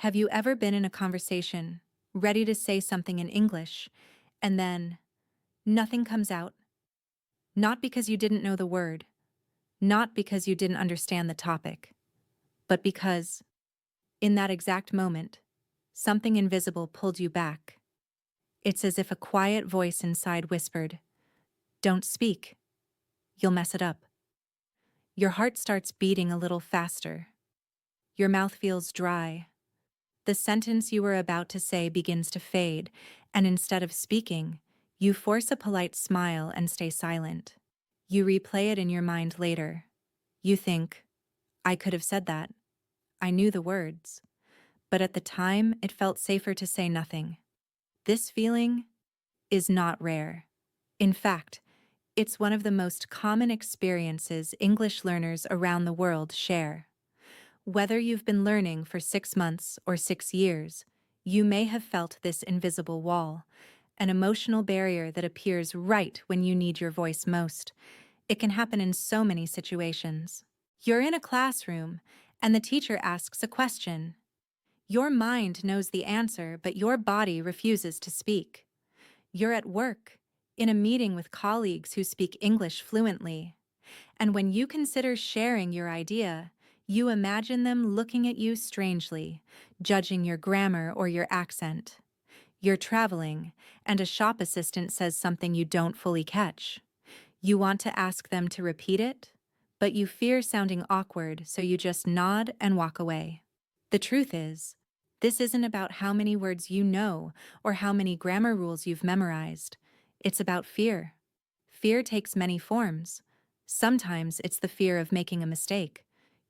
Have you ever been in a conversation, ready to say something in English, and then nothing comes out? Not because you didn't know the word, not because you didn't understand the topic, but because, in that exact moment, something invisible pulled you back. It's as if a quiet voice inside whispered, "Don't speak. You'll mess it up." Your heart starts beating a little faster. Your mouth feels dry. The sentence you were about to say begins to fade, and instead of speaking, you force a polite smile and stay silent. You replay it in your mind later. You think, I could have said that. I knew the words. But at the time, it felt safer to say nothing. This feeling is not rare. In fact, it's one of the most common experiences English learners around the world share. Whether you've been learning for 6 months or 6 years, you may have felt this invisible wall, an emotional barrier that appears right when you need your voice most. It can happen in so many situations. You're in a classroom, and the teacher asks a question. Your mind knows the answer, but your body refuses to speak. You're at work, in a meeting with colleagues who speak English fluently, and when you consider sharing your idea, you imagine them looking at you strangely, judging your grammar or your accent. You're traveling, and a shop assistant says something you don't fully catch. You want to ask them to repeat it, but you fear sounding awkward, so you just nod and walk away. The truth is, this isn't about how many words you know or how many grammar rules you've memorized. It's about fear. Fear takes many forms. Sometimes it's the fear of making a mistake,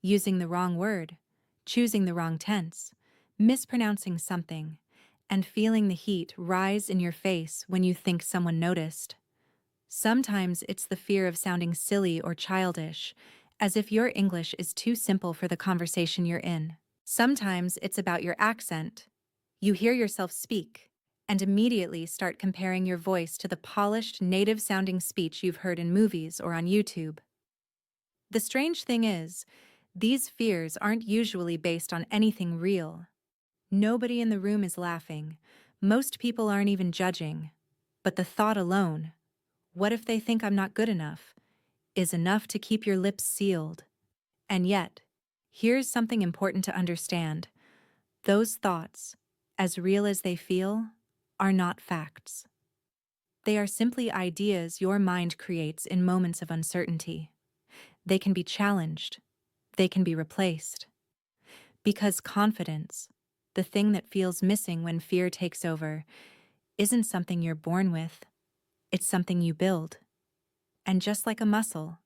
using the wrong word, choosing the wrong tense, mispronouncing something, and feeling the heat rise in your face when you think someone noticed. Sometimes it's the fear of sounding silly or childish, as if your English is too simple for the conversation you're in. Sometimes it's about your accent. You hear yourself speak, and immediately start comparing your voice to the polished, native-sounding speech you've heard in movies or on YouTube. The strange thing is, these fears aren't usually based on anything real. Nobody in the room is laughing. Most people aren't even judging. But the thought alone, what if they think I'm not good enough, is enough to keep your lips sealed. And yet, here's something important to understand. Those thoughts, as real as they feel, are not facts. They are simply ideas your mind creates in moments of uncertainty. They can be challenged. They can be replaced. Because confidence, the thing that feels missing when fear takes over, isn't something you're born with. It's something you build. And just like a muscle,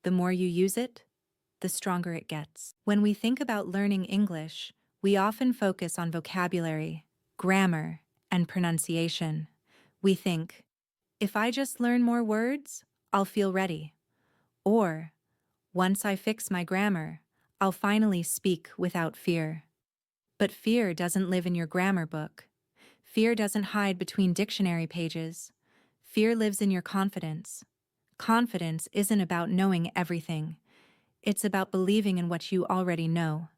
the more you use it, the stronger it gets. When we think about learning English, we often focus on vocabulary, grammar, and pronunciation. We think, if I just learn more words, I'll feel ready. Or, once I fix my grammar, I'll finally speak without fear. But fear doesn't live in your grammar book. Fear doesn't hide between dictionary pages. Fear lives in your confidence. Confidence isn't about knowing everything. It's about believing in what you already know.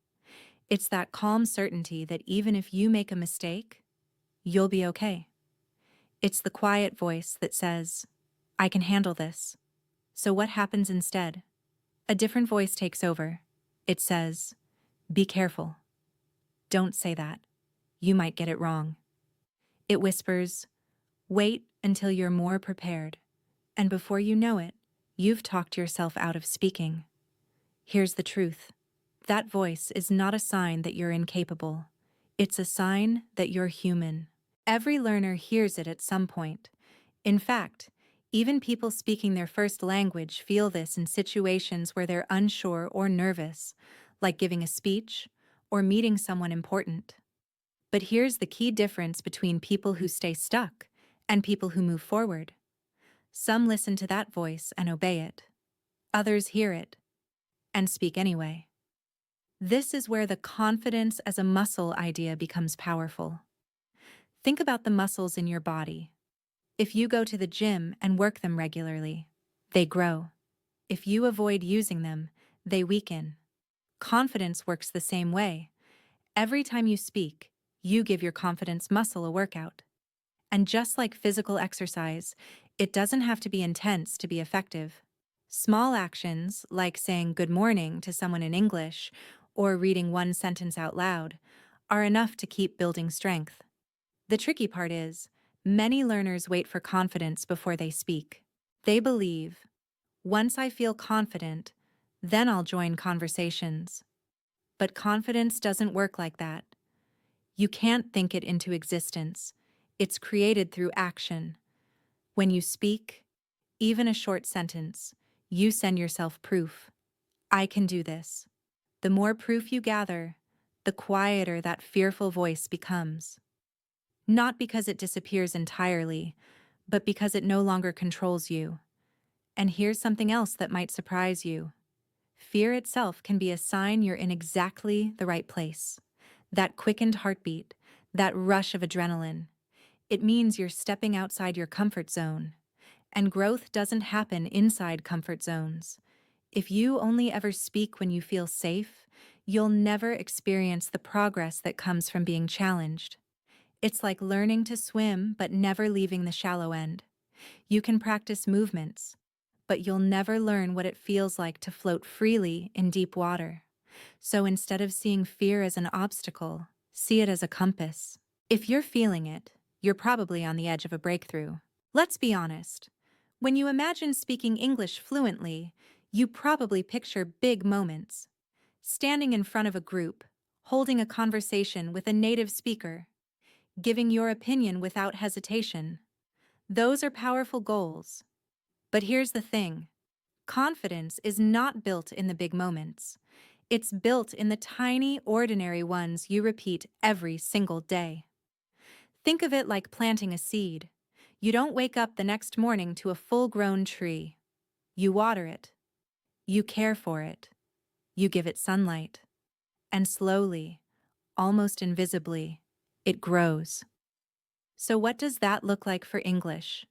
It's that calm certainty that even if you make a mistake, you'll be okay. It's the quiet voice that says, I can handle this. So what happens instead? A different voice takes over. It says, be careful. Don't say that. You might get it wrong. It whispers, wait until you're more prepared. And before you know it, you've talked yourself out of speaking. Here's the truth. That voice is not a sign that you're incapable. It's a sign that you're human. Every learner hears it at some point. In fact, even people speaking their first language feel this in situations where they're unsure or nervous, like giving a speech or meeting someone important. But here's the key difference between people who stay stuck and people who move forward. Some listen to that voice and obey it. Others hear it and speak anyway. This is where the confidence as a muscle idea becomes powerful. Think about the muscles in your body. If you go to the gym and work them regularly, they grow. If you avoid using them, they weaken. Confidence works the same way. Every time you speak, you give your confidence muscle a workout. And just like physical exercise, it doesn't have to be intense to be effective. Small actions, like saying good morning to someone in English or reading one sentence out loud, are enough to keep building strength. The tricky part is, many learners wait for confidence before they speak. They believe, once I feel confident, then I'll join conversations. But confidence doesn't work like that. You can't think it into existence. It's created through action. When you speak, even a short sentence, you send yourself proof. I can do this. The more proof you gather, the quieter that fearful voice becomes. Not because it disappears entirely, but because it no longer controls you. And here's something else that might surprise you. Fear itself can be a sign you're in exactly the right place. That quickened heartbeat, that rush of adrenaline. It means you're stepping outside your comfort zone. And growth doesn't happen inside comfort zones. If you only ever speak when you feel safe, you'll never experience the progress that comes from being challenged. It's like learning to swim but never leaving the shallow end. You can practice movements, but you'll never learn what it feels like to float freely in deep water. So instead of seeing fear as an obstacle, see it as a compass. If you're feeling it, you're probably on the edge of a breakthrough. Let's be honest. When you imagine speaking English fluently, you probably picture big moments. Standing in front of a group, holding a conversation with a native speaker, giving your opinion without hesitation. Those are powerful goals. But here's the thing. Confidence is not built in the big moments. It's built in the tiny, ordinary ones you repeat every single day. Think of it like planting a seed. You don't wake up the next morning to a full-grown tree. You water it. You care for it. You give it sunlight. And slowly, almost invisibly, it grows. So what does that look like for English?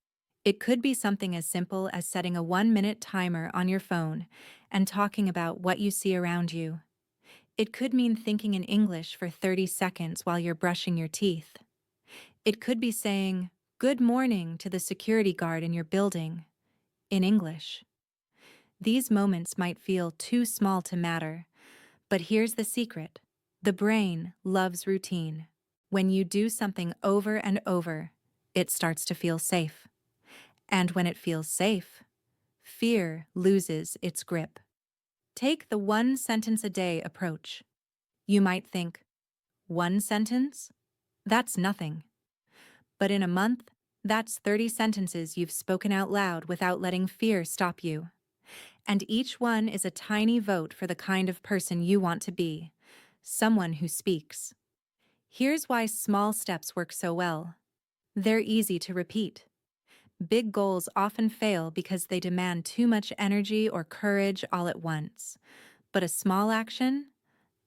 It could be something as simple as setting a 1-minute timer on your phone and talking about what you see around you. It could mean thinking in English for 30 seconds while you're brushing your teeth. It could be saying, "Good morning" to the security guard in your building, in English. These moments might feel too small to matter, but here's the secret. The brain loves routine. When you do something over and over, it starts to feel safe. And when it feels safe, fear loses its grip. Take the one sentence a day approach. You might think, one sentence? That's nothing. But in a month, that's 30 sentences you've spoken out loud without letting fear stop you. And each one is a tiny vote for the kind of person you want to be, someone who speaks. Here's why small steps work so well. They're easy to repeat. Big goals often fail because they demand too much energy or courage all at once. But a small action?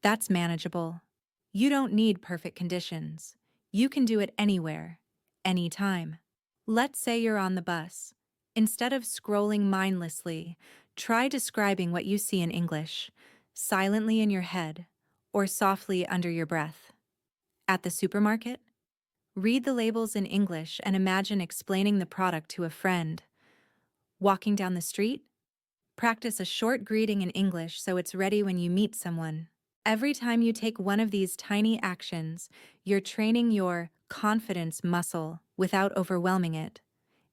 That's manageable. You don't need perfect conditions. You can do it anywhere, anytime. Let's say you're on the bus. Instead of scrolling mindlessly, try describing what you see in English, silently in your head, or softly under your breath. At the supermarket? Read the labels in English and imagine explaining the product to a friend. Walking down the street? Practice a short greeting in English so it's ready when you meet someone. Every time you take one of these tiny actions, you're training your confidence muscle without overwhelming it.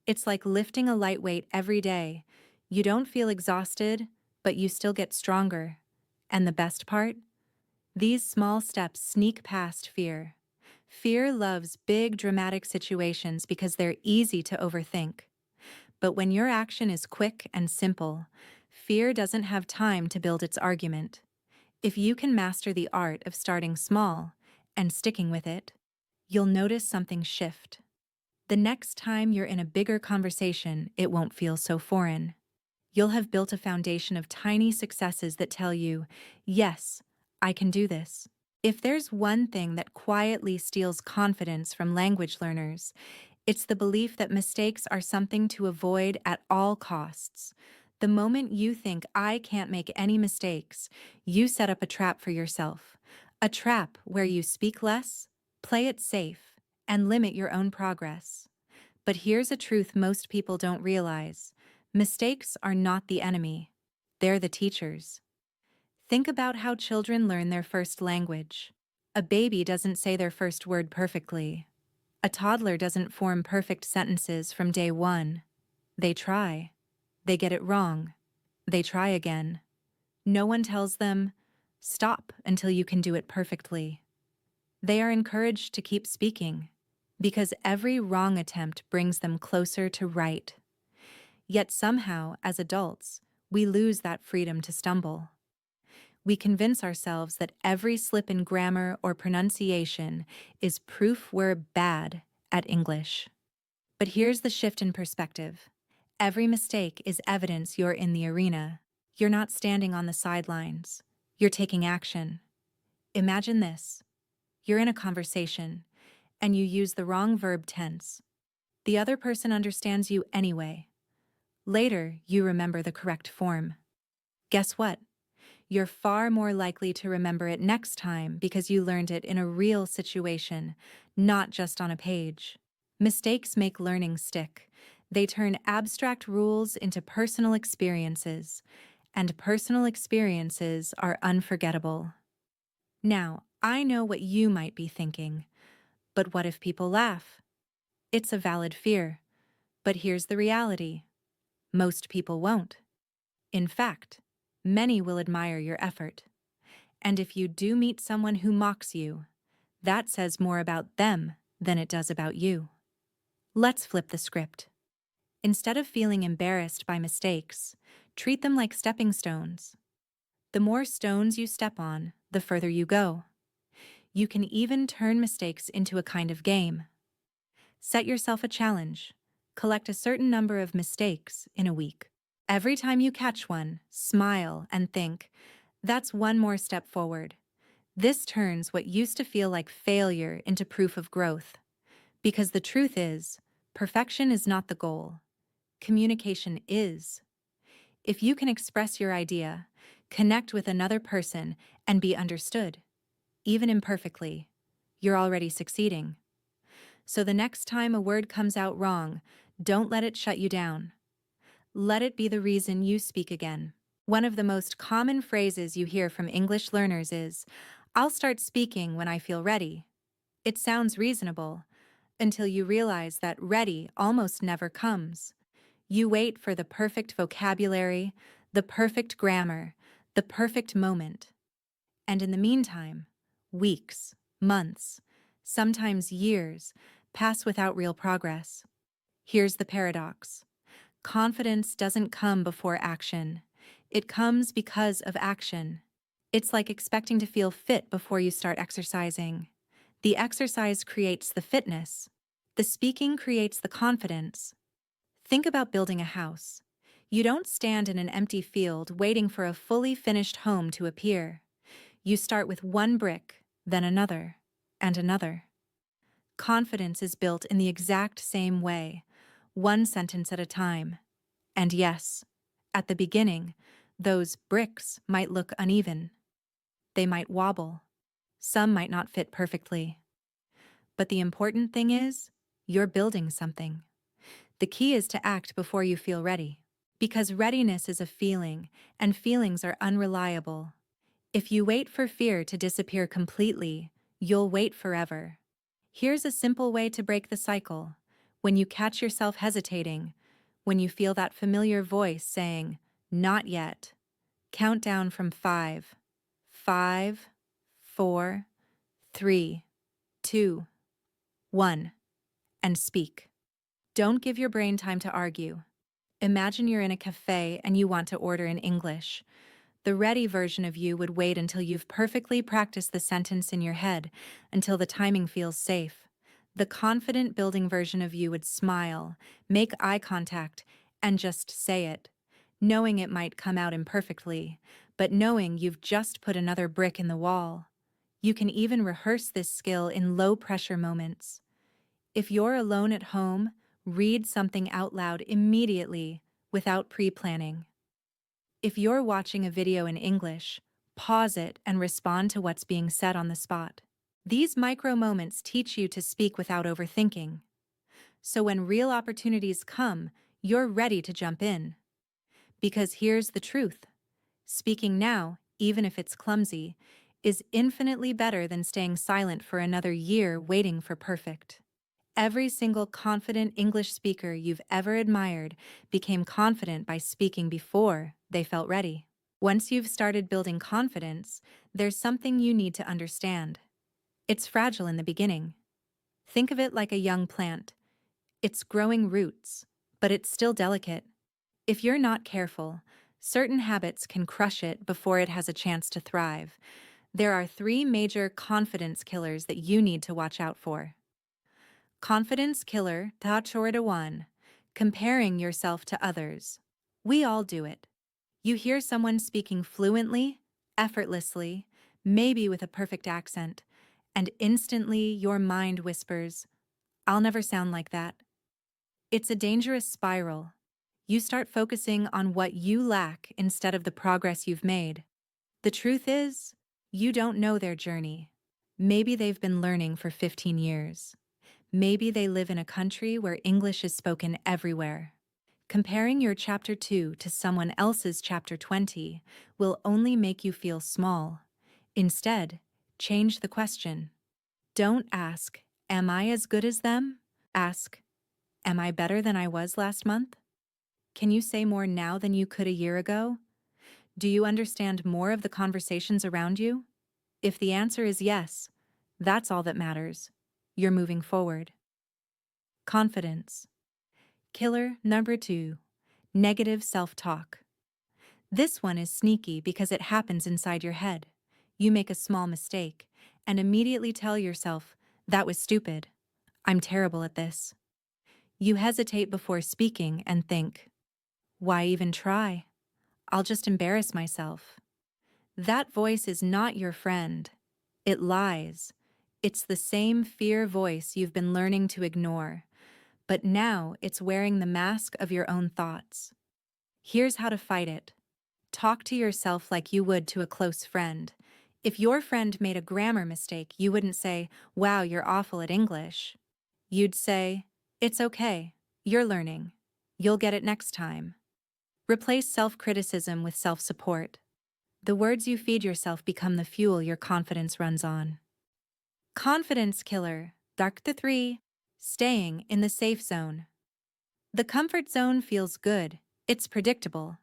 It's like lifting a light weight every day. You don't feel exhausted, but you still get stronger. And the best part? These small steps sneak past fear. Fear loves big, dramatic situations because they're easy to overthink. But when your action is quick and simple, fear doesn't have time to build its argument. If you can master the art of starting small and sticking with it, you'll notice something shift. The next time you're in a bigger conversation, it won't feel so foreign. You'll have built a foundation of tiny successes that tell you, yes, I can do this. If there's one thing that quietly steals confidence from language learners, it's the belief that mistakes are something to avoid at all costs. The moment you think, I can't make any mistakes, you set up a trap for yourself, A trap where you speak less, play it safe, and limit your own progress. But here's a truth most people don't realize. Mistakes are not the enemy. They're the teachers. Think about how children learn their first language. A baby doesn't say their first word perfectly. A toddler doesn't form perfect sentences from day one. They try. They get it wrong. They try again. No one tells them, stop until you can do it perfectly. They are encouraged to keep speaking, because every wrong attempt brings them closer to right. Yet somehow, as adults, we lose that freedom to stumble. We convince ourselves that every slip in grammar or pronunciation is proof we're bad at English. But here's the shift in perspective. Every mistake is evidence you're in the arena. You're not standing on the sidelines. You're taking action. Imagine this. You're in a conversation, and you use the wrong verb tense. The other person understands you anyway. Later, you remember the correct form. Guess what? You're far more likely to remember it next time because you learned it in a real situation, not just on a page. Mistakes make learning stick. They turn abstract rules into personal experiences, and personal experiences are unforgettable. Now, I know what you might be thinking, but what if people laugh? It's a valid fear, but here's the reality. Most people won't. In fact, many will admire your effort. And if you do meet someone who mocks you, that says more about them than it does about you. Let's flip the script. Instead of feeling embarrassed by mistakes, treat them like stepping stones. The more stones you step on, the further you go. You can even turn mistakes into a kind of game. Set yourself a challenge. Collect a certain number of mistakes in a week. Every time you catch one, smile and think, that's one more step forward. This turns what used to feel like failure into proof of growth. Because the truth is, perfection is not the goal. Communication is. If you can express your idea, connect with another person, and be understood, even imperfectly, you're already succeeding. So the next time a word comes out wrong, don't let it shut you down. Let it be the reason you speak again. One of the most common phrases you hear from English learners is, "I'll start speaking when I feel ready." It sounds reasonable, until you realize that ready almost never comes. You wait for the perfect vocabulary, the perfect grammar, the perfect moment. And in the meantime, weeks, months, sometimes years, pass without real progress. Here's the paradox. Confidence doesn't come before action. It comes because of action. It's like expecting to feel fit before you start exercising. The exercise creates the fitness. The speaking creates the confidence. Think about building a house. You don't stand in an empty field waiting for a fully finished home to appear. You start with one brick, then another, and another. Confidence is built in the exact same way, one sentence at a time. And yes, at the beginning, those bricks might look uneven. They might wobble. Some might not fit perfectly. But the important thing is, you're building something. The key is to act before you feel ready. Because readiness is a feeling, and feelings are unreliable. If you wait for fear to disappear completely, you'll wait forever. Here's a simple way to break the cycle. When you catch yourself hesitating, when you feel that familiar voice saying, "Not yet," count down from 5. 5, 4, 3, 2, 1, and speak. Don't give your brain time to argue. Imagine you're in a cafe and you want to order in English. The ready version of you would wait until you've perfectly practiced the sentence in your head, until the timing feels safe. The confident building version of you would smile, make eye contact, and just say it, knowing it might come out imperfectly, but knowing you've just put another brick in the wall. You can even rehearse this skill in low-pressure moments. If you're alone at home, read something out loud immediately, without pre-planning. If you're watching a video in English, Pause it and respond to what's being said on the spot. These micro moments teach you to speak without overthinking. So when real opportunities come, you're ready to jump in. Because here's the truth. Speaking now, even if it's clumsy, is infinitely better than staying silent for another year waiting for perfect. Every single confident English speaker you've ever admired became confident by speaking before they felt ready. Once you've started building confidence, there's something you need to understand. It's fragile in the beginning. Think of it like a young plant. It's growing roots, but it's still delicate. If you're not careful, certain habits can crush it before it has a chance to thrive. There are three major confidence killers that you need to watch out for. Confidence killer Tachorida 1. Comparing yourself to others. We all do it. You hear someone speaking fluently, effortlessly, maybe with a perfect accent, and instantly your mind whispers, "I'll never sound like that." It's a dangerous spiral. You start focusing on what you lack instead of the progress you've made. The truth is, you don't know their journey. Maybe they've been learning for 15 years. Maybe they live in a country where English is spoken everywhere. Comparing your chapter 2 to someone else's chapter 20 will only make you feel small. Instead, change the question. Don't ask, "Am I as good as them?" Ask, "Am I better than I was last month?" Can you say more now than you could a year ago? Do you understand more of the conversations around you? If the answer is yes, that's all that matters. You're moving forward. Confidence. Killer number 2. Negative self-talk. This one is sneaky because it happens inside your head. You make a small mistake and immediately tell yourself, "That was stupid. I'm terrible at this." You hesitate before speaking and think, "Why even try? I'll just embarrass myself." That voice is not your friend. It lies. It's the same fear voice you've been learning to ignore, but now it's wearing the mask of your own thoughts. Here's how to fight it. Talk to yourself like you would to a close friend. If your friend made a grammar mistake, you wouldn't say, "Wow, you're awful at English." You'd say, "It's okay. You're learning. You'll get it next time." Replace self-criticism with self-support. The words you feed yourself become the fuel your confidence runs on. Confidence killer, Dark the 3. Staying in the safe zone. The comfort zone feels good. It's predictable.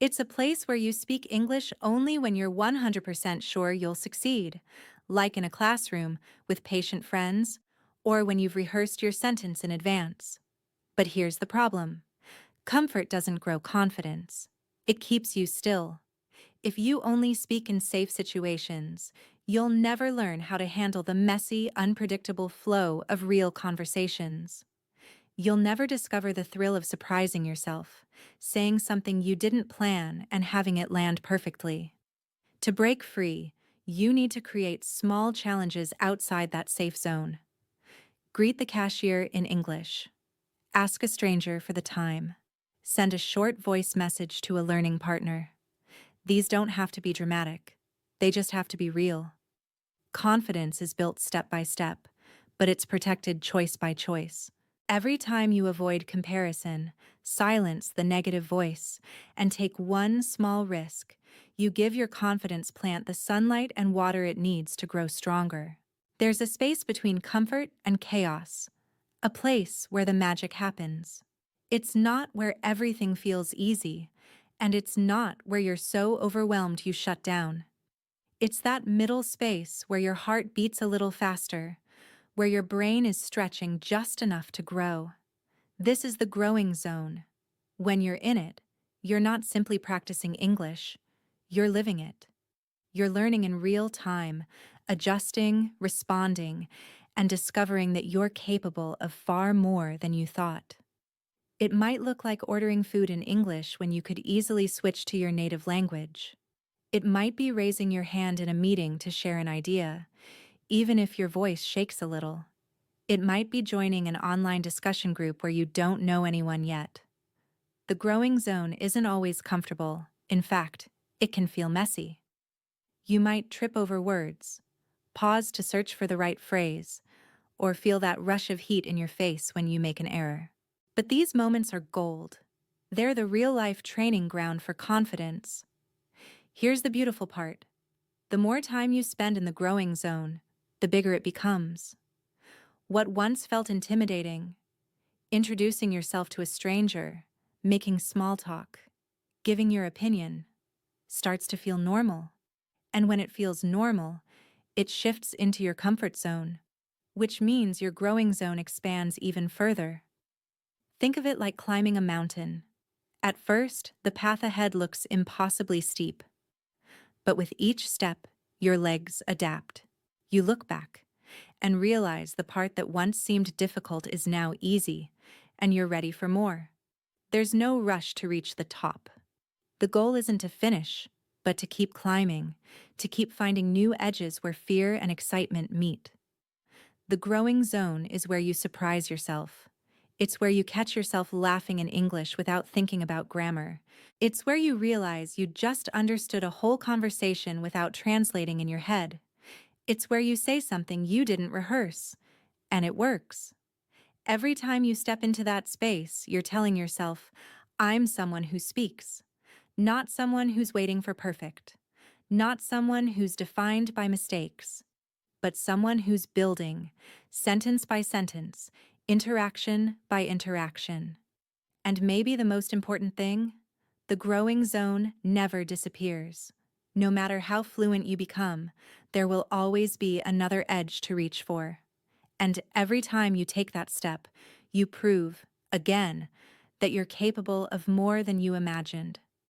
It's a place where you speak English only when you're 100% sure you'll succeed, like in a classroom with patient friends, or when you've rehearsed your sentence in advance. But here's the problem. Comfort doesn't grow confidence. It keeps you still. If you only speak in safe situations, you'll never learn how to handle the messy, unpredictable flow of real conversations. You'll never discover the thrill of surprising yourself, saying something you didn't plan and having it land perfectly. To break free, you need to create small challenges outside that safe zone. Greet the cashier in English. Ask a stranger for the time. Send a short voice message to a learning partner. These don't have to be dramatic. They just have to be real. Confidence is built step by step, but it's protected choice by choice. Every time you avoid comparison, silence the negative voice, and take one small risk, you give your confidence plant the sunlight and water it needs to grow stronger. There's a space between comfort and chaos, a place where the magic happens. It's not where everything feels easy, and it's not where you're so overwhelmed you shut down. It's that middle space where your heart beats a little faster, where your brain is stretching just enough to grow. This is the growing zone. When you're in it, you're not simply practicing English, you're living it. You're learning in real time, adjusting, responding, and discovering that you're capable of far more than you thought. It might look like ordering food in English when you could easily switch to your native language. It might be raising your hand in a meeting to share an idea, even if your voice shakes a little. It might be joining an online discussion group where you don't know anyone yet. The growing zone isn't always comfortable. In fact, it can feel messy. You might trip over words, pause to search for the right phrase, or feel that rush of heat in your face when you make an error. But these moments are gold. They're the real-life training ground for confidence. Here's the beautiful part. The more time you spend in the growing zone, the bigger it becomes. What once felt intimidating, introducing yourself to a stranger, making small talk, giving your opinion, starts to feel normal. And when it feels normal, it shifts into your comfort zone, which means your growing zone expands even further. Think of it like climbing a mountain. At first, the path ahead looks impossibly steep. But with each step, your legs adapt. You look back and realize the part that once seemed difficult is now easy, and you're ready for more. There's no rush to reach the top. The goal isn't to finish, but to keep climbing, to keep finding new edges where fear and excitement meet. The growing zone is where you surprise yourself. It's where you catch yourself laughing in English without thinking about grammar. It's where you realize you just understood a whole conversation without translating in your head. It's where you say something you didn't rehearse, and it works. Every time you step into that space, you're telling yourself, I'm someone who speaks, not someone who's waiting for perfect, not someone who's defined by mistakes, but someone who's building, sentence by sentence, interaction by interaction. And maybe the most important thing, the growing zone never disappears. No matter how fluent you become, there will always be another edge to reach for. And every time you take that step, you prove, again, that you're capable of more than you imagined.